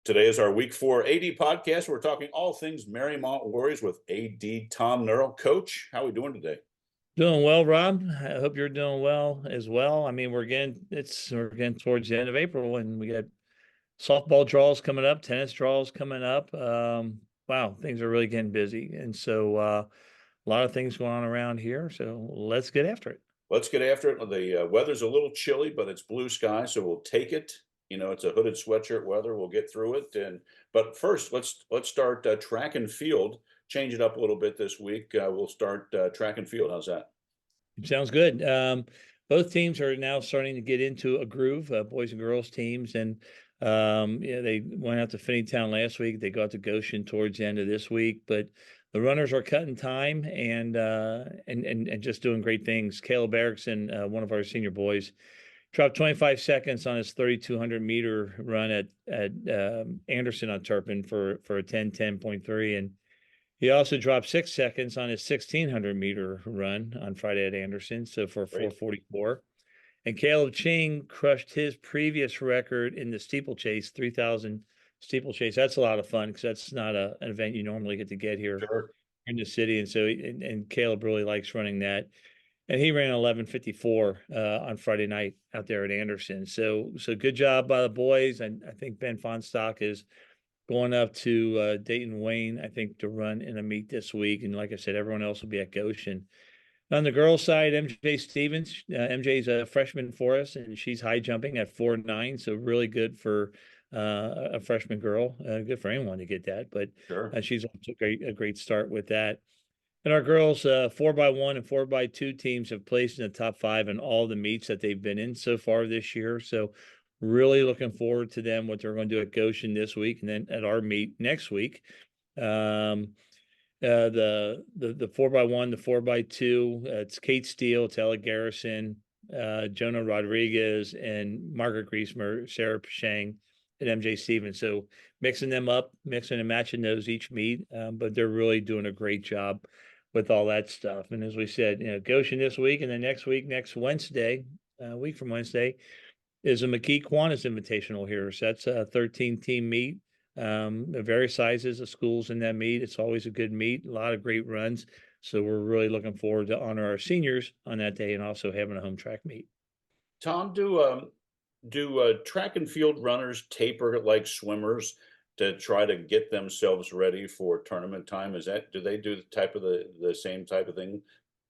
Today is our Week 4 AD podcast. We're talking all things Mariemont Warriors with AD Tom Nerl. Coach, how are we doing today? Doing well, Rob. I hope you're doing well as well. I mean, we're getting towards the end of April, and we got softball draws coming up, tennis draws coming up. Wow, things are really getting busy, and so a lot of things going on around here. So let's get after it. Let's get after it. The weather's a little chilly, but it's blue sky, so we'll take it. You know, it's a hooded sweatshirt weather. We'll get through it. But first, let's start track and field. Change it up a little bit this week. We'll start track and field. How's that? Sounds good. Both teams are now starting to get into a groove, boys and girls teams, and yeah, they went out to Finneytown last week. They got to Goshen towards the end of this week, but the runners are cutting time and just doing great things. Caleb Erickson, one of our senior boys, dropped 25 seconds on his 3,200-meter run at Anderson on Turpin for a 10:10.3, and he also dropped 6 seconds on his 1,600-meter run on Friday at Anderson, so for Great. 4:44. And Caleb Ching crushed his previous record in the steeplechase, 3,000 steeplechase. That's a lot of fun because that's not an event you normally get to get here Sure. in the city. And so, and Caleb really likes running that. And he ran 11:54 on Friday night out there at Anderson. So good job by the boys. And I think Ben Fonstock is going up to Dayton Wayne, I think, to run in a meet this week. And like I said, everyone else will be at Goshen. On the girls' side, MJ Stevens, MJ's a freshman for us, and she's high jumping at 4.9, so really good for a freshman girl. Good for anyone to get that, but Sure. she's off to a great start with that. And our girls, 4x1 and 4x2 teams have placed in the top five in all the meets that they've been in so far this year. So really looking forward to them, what they're going to do at Goshen this week, and then at our meet next week. The 4x1, the 4x2, it's Kate Steele, it's Ella Garrison, Jonah Rodriguez, and Margaret Griesmer, Sarah Pashang, and MJ Stevens. So mixing them up, mixing and matching those each meet, but they're really doing a great job with all that stuff. And as we said, Goshen this week, and then next week, next Wednesday, a week from Wednesday, is a McKee Kiwanis Invitational here. So that's a 13-team meet, various sizes of schools in that meet. It's always a good meet, a lot of great runs. So we're really looking forward to honor our seniors on that day and also having a home track meet. Tom, do track and field runners taper like swimmers to try to get themselves ready for tournament time? Do they do the same type of thing?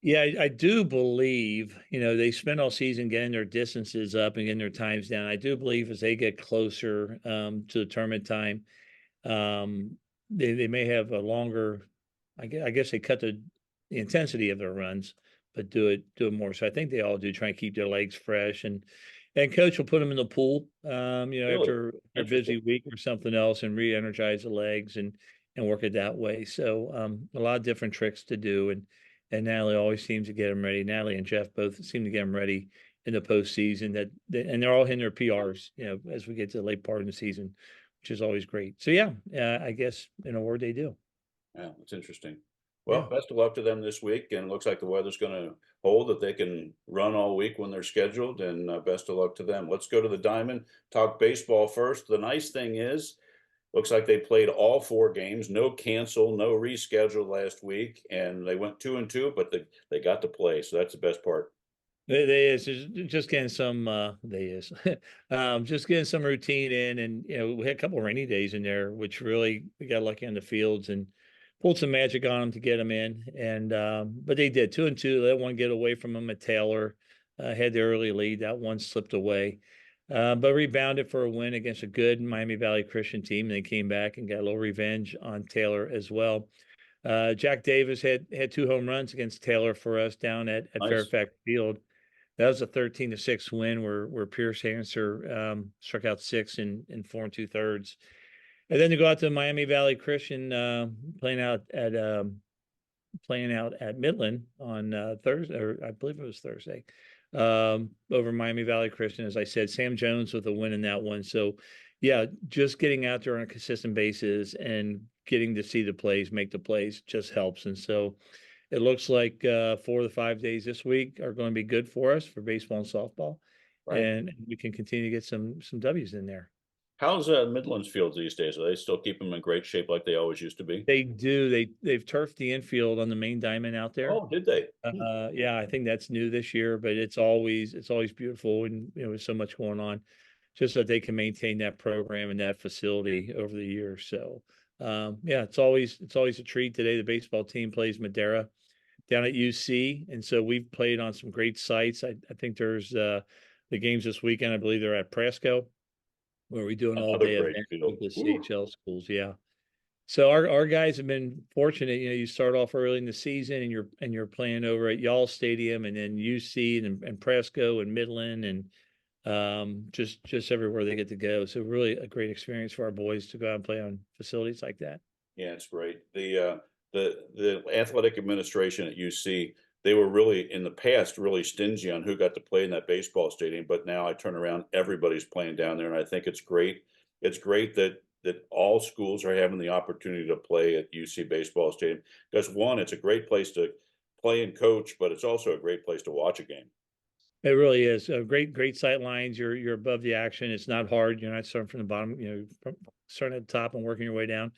Yeah, I do believe, they spend all season getting their distances up and getting their times down. I do believe as they get closer to the tournament time, they may have a longer, I guess they cut the intensity of their runs, but do it more. So I think they all do try and keep their legs fresh, and coach will put them in the pool, Really after a busy interesting. week or something else and re-energize the legs and work it that way. So a lot of different tricks to do, and Natalie always seems to get them ready. Natalie and Jeff both seem to get them ready in the postseason, and they're all hitting their PRs, as we get to the late part of the season, which is always great. So yeah, I guess in a word, they do. Yeah, it's interesting. Well, Yeah. best of luck to them this week, and it looks like the weather's going to hold that they can run all week when they're scheduled. And best of luck to them. Let's go to the Diamond. Talk baseball first. The nice thing is, looks like they played all four games, no cancel, no reschedule last week, and they went 2-2, but they got to play, so that's the best part. They is just getting some they is just getting some routine in, and we had a couple of rainy days in there, which really we got lucky on the fields and pulled some magic on them to get them in. And but they did 2-2. Let one get away from them at Taylor, had the early lead. That one slipped away, but rebounded for a win against a good Miami Valley Christian team. And they came back and got a little revenge on Taylor as well. Jack Davis had two home runs against Taylor for us down at Nice. Fairfax Field. That was a 13-6 win where Pierce Hanser struck out six in 4 2/3. And then to go out to Miami Valley Christian, playing out at Midland on Thursday, or I believe it was Thursday, over Miami Valley Christian. As I said, Sam Jones with a win in that one. So yeah, just getting out there on a consistent basis and getting to see the plays, make the plays just helps. And so it looks like 4 of the 5 days this week are going to be good for us for baseball and softball, Right. and we can continue to get some W's in there. How's Midland's fields these days? Are they still keep them in great shape like they always used to be? They do. They've turfed the infield on the main diamond out there. Oh, did they? Hmm. Yeah, I think that's new this year, but it's always beautiful, and with so much going on, just that they can maintain that program and that facility over the years. So yeah, it's always a treat. Today the baseball team plays Madera down at UC, and so we've played on some great sites. I think there's the games this weekend. I believe they're at Prasco, where we do an all Another day great event field. with the Woo. CHL schools. Yeah. So our guys have been fortunate. You start off early in the season and you're playing over at Y'all Stadium and then UC and Presco and Midland and just everywhere they get to go. So really a great experience for our boys to go out and play on facilities like that. Yeah, it's great. The athletic administration at UC, they were really in the past really stingy on who got to play in that baseball stadium, but now I turn around, everybody's playing down there, and I think it's great. It's great that all schools are having the opportunity to play at UC baseball stadium because one, it's a great place to play and coach, but it's also a great place to watch a game. It really is great sight lines. You're above the action. It's not hard. You're not starting from the bottom, starting at the top and working your way down.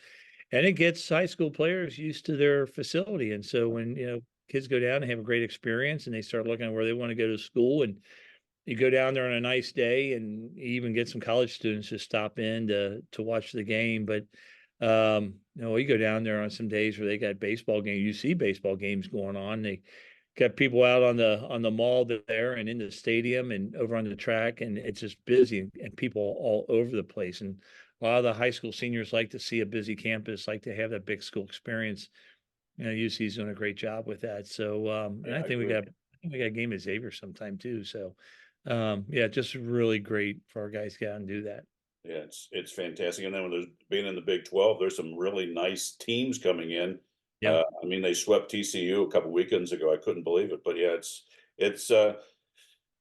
And it gets high school players used to their facility. And so when, kids go down and have a great experience and they start looking at where they want to go to school and you go down there on a nice day and you even get some college students to stop in to watch the game. But you go down there on some days where they got baseball games, you see baseball games going on. They got people out on the mall there and in the stadium and over on the track, and it's just busy and people all over the place. And a lot of the high school seniors like to see a busy campus, like to have that big school experience. UC's doing a great job with that. So and Yeah, I I think agree. we got a game at Xavier sometime too. So yeah, just really great for our guys to get out and do that. Yeah, it's fantastic. And then when there's being in the Big 12, there's some really nice teams coming in. Yeah. I mean, they swept TCU a couple weekends ago. I couldn't believe it. But yeah, it's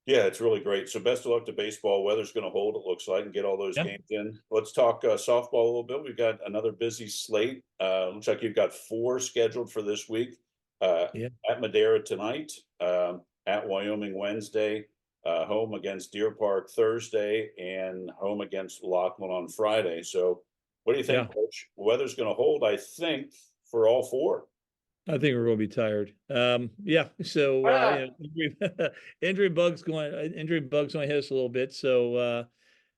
yeah, it's really great. So best of luck to baseball. Weather's going to hold, it looks like, and get all those Yeah. games in. Let's talk softball a little bit. We've got another busy slate. Looks like you've got four scheduled for this week. Yeah. At Madera tonight, at Wyoming Wednesday, home against Deer Park Thursday, and home against Lockman on Friday. So, what do you think, Yeah. Coach? Weather's going to hold, I think, for all four. I think we're going to be tired. Yeah. So, Ah, injury bugs going to hit us a little bit. So,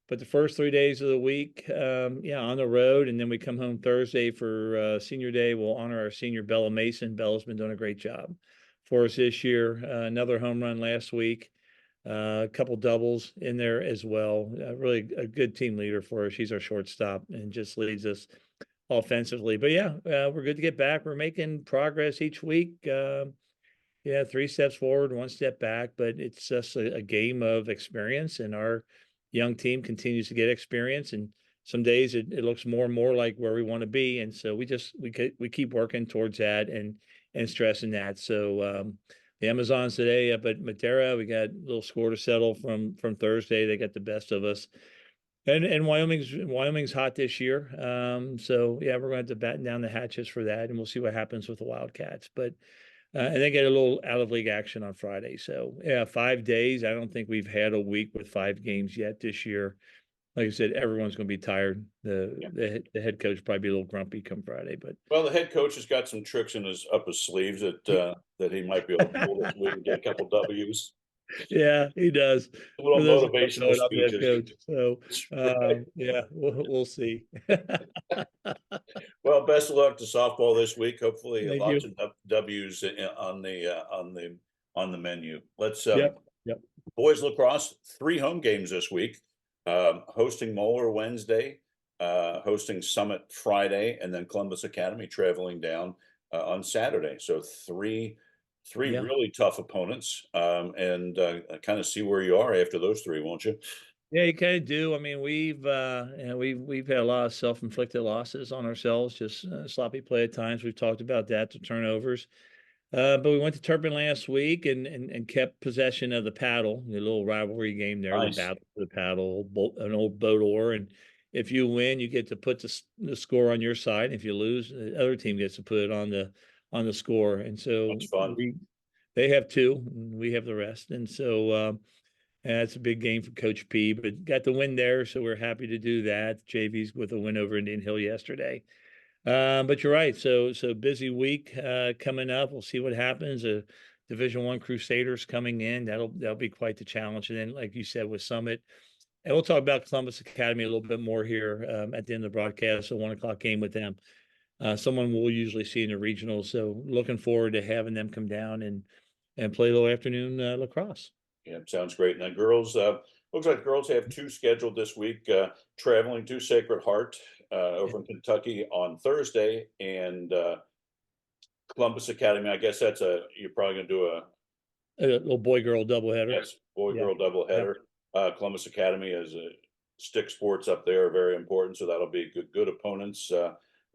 but the first 3 days of the week, yeah, on the road, and then we come home Thursday for senior day. We'll honor our senior Bella Mason. Bella's been doing a great job for us this year. Another home run last week, a couple doubles in there as well. Really a good team leader for us. She's our shortstop and just leads us offensively. But yeah, we're good to get back. We're making progress each week. Yeah, 3 steps forward, 1 step back, but it's just a game of experience, and our young team continues to get experience. And some days it looks more and more like where we want to be, and so we keep working towards that and stressing that. So the Amazons today up at Matera, we got a little score to settle from Thursday. They got the best of us. And Wyoming's hot this year. So yeah, we're going to have to batten down the hatches for that, and we'll see what happens with the Wildcats. But and they get a little out of league action on Friday. So yeah, 5 days. I don't think we've had a week with 5 games yet this year. Like I said, everyone's going to be tired. yeah. The head coach probably be a little grumpy come Friday, but Well, the head coach has got some tricks in his up his sleeves that he might be able to pull this week and get a couple W's. yeah, he does. Little For those who don't know motivational it, I'm the head speeches. coach. So yeah, we'll see. Well, best of luck to softball this week. Hopefully, Thank lots you. of W's on the menu. Let's Yep. Yep. boys lacrosse 3 home games this week. Hosting Moeller Wednesday, hosting Summit Friday, and then Columbus Academy traveling down on Saturday. So three Yeah. really tough opponents, and kind of see where you are after those three, won't you? Yeah, you kind of do. I mean, we've had a lot of self-inflicted losses on ourselves, just sloppy play at times. We've talked about that, the turnovers. But we went to Turpin last week and kept possession of the paddle, the little rivalry game there, the Nice. battle for the paddle, an old boat oar. And if you win, you get to put the score on your side. If you lose, the other team gets to put it on the score. And so That's fun. they have two, and we have the rest. And so And that's a big game for Coach P, but got the win there, so we're happy to do that. JV's with a win over Indian Hill yesterday. But you're right. So busy week coming up. We'll see what happens. Division I Crusaders coming in. That'll be quite the challenge. And then, like you said, with Summit, and we'll talk about Columbus Academy a little bit more here at the end of the broadcast. A 1 o'clock game with them. Someone we'll usually see in the regional. So looking forward to having them come down and play a little afternoon lacrosse. Yeah, sounds great. And the girls, looks like the girls have two scheduled this week, traveling to Sacred Heart over in Kentucky on Thursday, and Columbus Academy. I guess you're probably going to do A little boy girl doubleheader. yes, boy Yeah. girl doubleheader. Columbus Academy is a stick sports up there, very important. So that'll be good opponents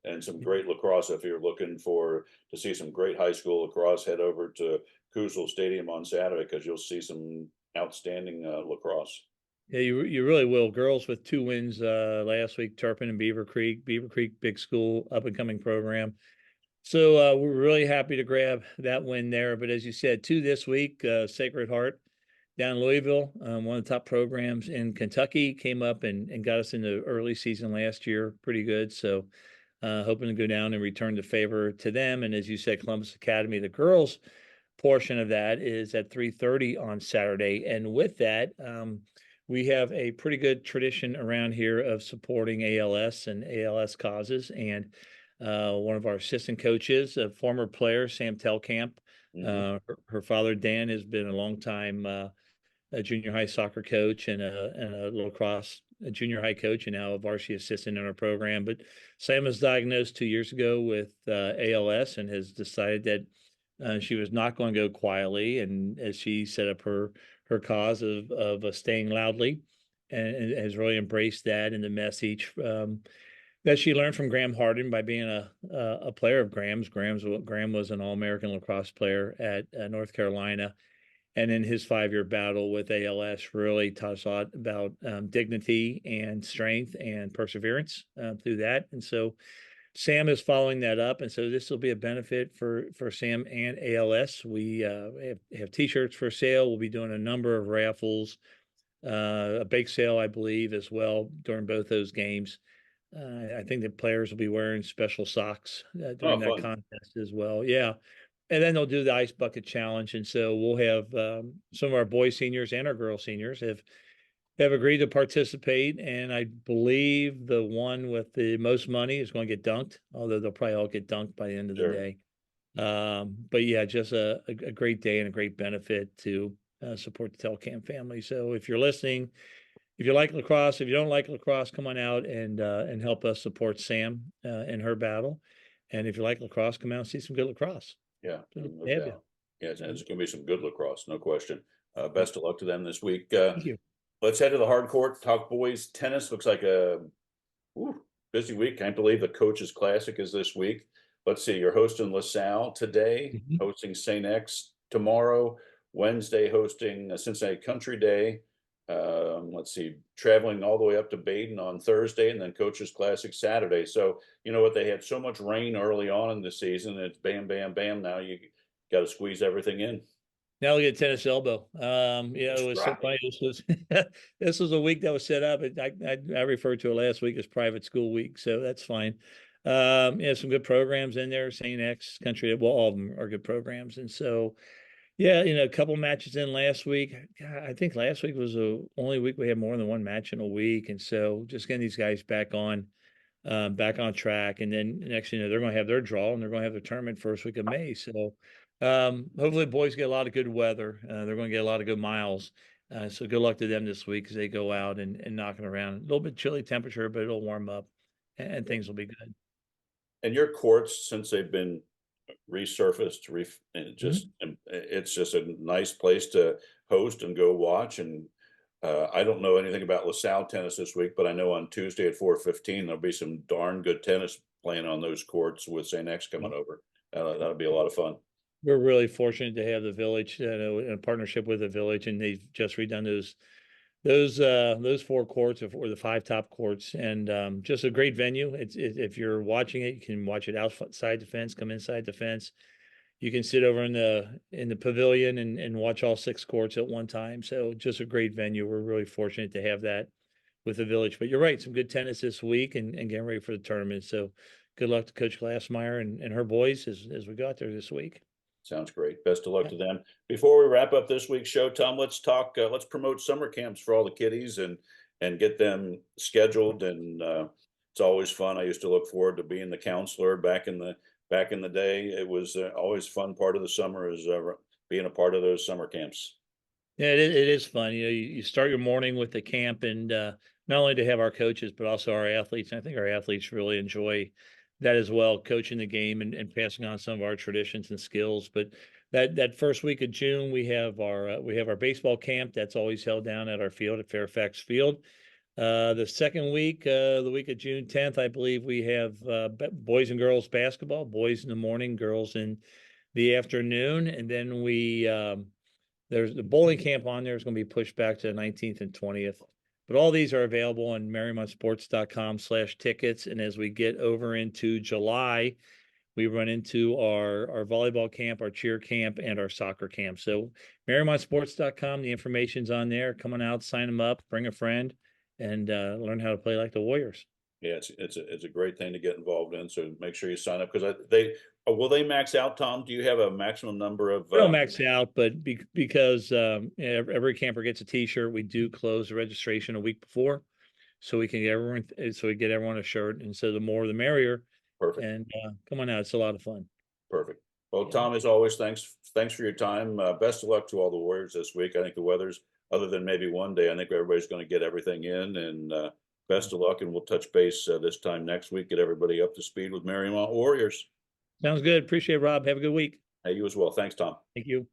and some great lacrosse. If you're looking to see some great high school lacrosse, head over to Kusel Stadium on Saturday because you'll see some outstanding lacrosse. Yeah, you really will. Girls with 2 wins last week, Turpin and Beaver Creek. Beaver Creek, big school, up and coming program. So we're really happy to grab that win there. But as you said, 2 this week, Sacred Heart down in Louisville, one of the top programs in Kentucky, came up and got us into early season last year, pretty good. So hoping to go down and return the favor to them. And as you said, Columbus Academy, the girls portion of that is at 3:30 on Saturday. And with that, we have a pretty good tradition around here of supporting ALS and ALS causes. And one of our assistant coaches, a former player, Sam Telkamp, her father, Dan, has been a long time a junior high soccer coach and a lacrosse a junior high coach and now a varsity assistant in our program. But Sam was diagnosed 2 years ago with ALS and has decided that she was not going to go quietly, and as she set up her cause of staying loudly, and has really embraced that and the message that she learned from Graham Harden by being a player of Graham's. Graham was an All-American lacrosse player at North Carolina, and in his 5-year battle with ALS, really taught us a lot about dignity and strength and perseverance through that. And so Sam is following that up, and so this will be a benefit for Sam and ALS. We have T-shirts for sale. We'll be doing a number of raffles, a bake sale, I believe, as well during both those games. I think the players will be wearing special socks during that contest as well. Yeah. And then they'll do the ice bucket challenge. And so we'll have some of our boy seniors and our girl seniors have agreed to participate. And I believe the one with the most money is going to get dunked, although they'll probably all get dunked by the end of the day. But yeah, just a great day and a great benefit to support the Telcam family. So if you're listening, if you like lacrosse, if you don't like lacrosse, come on out and help us support Sam in her battle. And if you like lacrosse, come out and see some good lacrosse. Yeah, No yeah, it's going to be some good lacrosse, no question. Best of luck to them this week. Thank you. Let's head to the hard court. Talk boys tennis. Looks like a busy week. Can't believe the Coaches Classic is this week. Let's see. You're hosting LaSalle today, hosting St. X tomorrow, Wednesday hosting Cincinnati Country Day. Let's see, traveling all the way up to Baden on Thursday, and then Coaches Classic Saturday. So you know what, they had so much rain early on in the season. It's bam, bam, bam. Now you got to squeeze everything in. Now we get tennis elbow. It was so funny. This was a week that was set up. I referred to it last week as private school week, so that's fine. Some good programs in there. St. X Country, well, all of them are good programs, and so. Yeah, a couple matches in last week. God, I think last week was the only week we had more than one match in a week, and so just getting these guys back on track. And then next, they're going to have their draw and they're going to have their tournament first week of May. So hopefully, boys get a lot of good weather. They're going to get a lot of good miles. So good luck to them this week as they go out and knock it around. A little bit chilly temperature, but it'll warm up, and things will be good. And your courts, since they've been resurfaced, it's just a nice place to host and go watch. And I don't know anything about LaSalle tennis this week, but I know on Tuesday at 4:15 there'll be some darn good tennis playing on those courts with St. X coming over. That'll be a lot of fun. We're really fortunate to have the Village in a partnership with the Village, and they've just redone those 4 courts or the 5 top courts, and just a great venue. If you're watching it, you can watch it outside the fence, come inside the fence. you can sit over in the pavilion and watch all 6 courts at one time. So just a great venue. We're really fortunate to have that with the village. But you're right, some good tennis this week and getting ready for the tournament. So good luck to Coach Glassmeyer and her boys as we got there this week. Sounds great. Best of luck Yeah. to them. Before we wrap up this week's show, Tom, let's talk. Let's promote summer camps for all the kiddies and get them scheduled. And it's always fun. I used to look forward to being the counselor back in the day. It was always fun. Part of the summer is being a part of those summer camps. Yeah, it is fun. You know, you start your morning with the camp and not only to have our coaches, but also our athletes. And I think our athletes really enjoy that as well, coaching the game and passing on some of our traditions and skills. But that first week of June, we have our baseball camp that's always held down at our field at Fairfax Field. The second week, the week of June 10th, I believe we have boys and girls basketball, boys in the morning, girls in the afternoon. And then there's the bowling camp on there is going to be pushed back to the 19th and 20th. But all these are available on MariemontSports.com/tickets. And as we get over into July, we run into our volleyball camp, our cheer camp, and our soccer camp. So MariemontSports.com, the information's on there. Come on out, sign them up, bring a friend, and learn how to play like the Warriors. Yeah, it's a great thing to get involved in. So make sure you sign up because they will they max out, Tom? Do you have a maximum number of? We don't max out, but because every camper gets a T-shirt, we do close the registration a week before, so we can get everyone. So we get everyone a shirt, and so the more the merrier. Perfect. And come on out, it's a lot of fun. Perfect. Well, Yeah. Tom, as always, thanks for your time. Best of luck to all the Warriors this week. I think the weather's, other than maybe one day, I think everybody's going to get everything in. And best of luck, and we'll touch base this time next week. Get everybody up to speed with Mariemont Warriors. Sounds good. Appreciate it, Rob. Have a good week. Hey, you as well. Thanks, Tom. Thank you.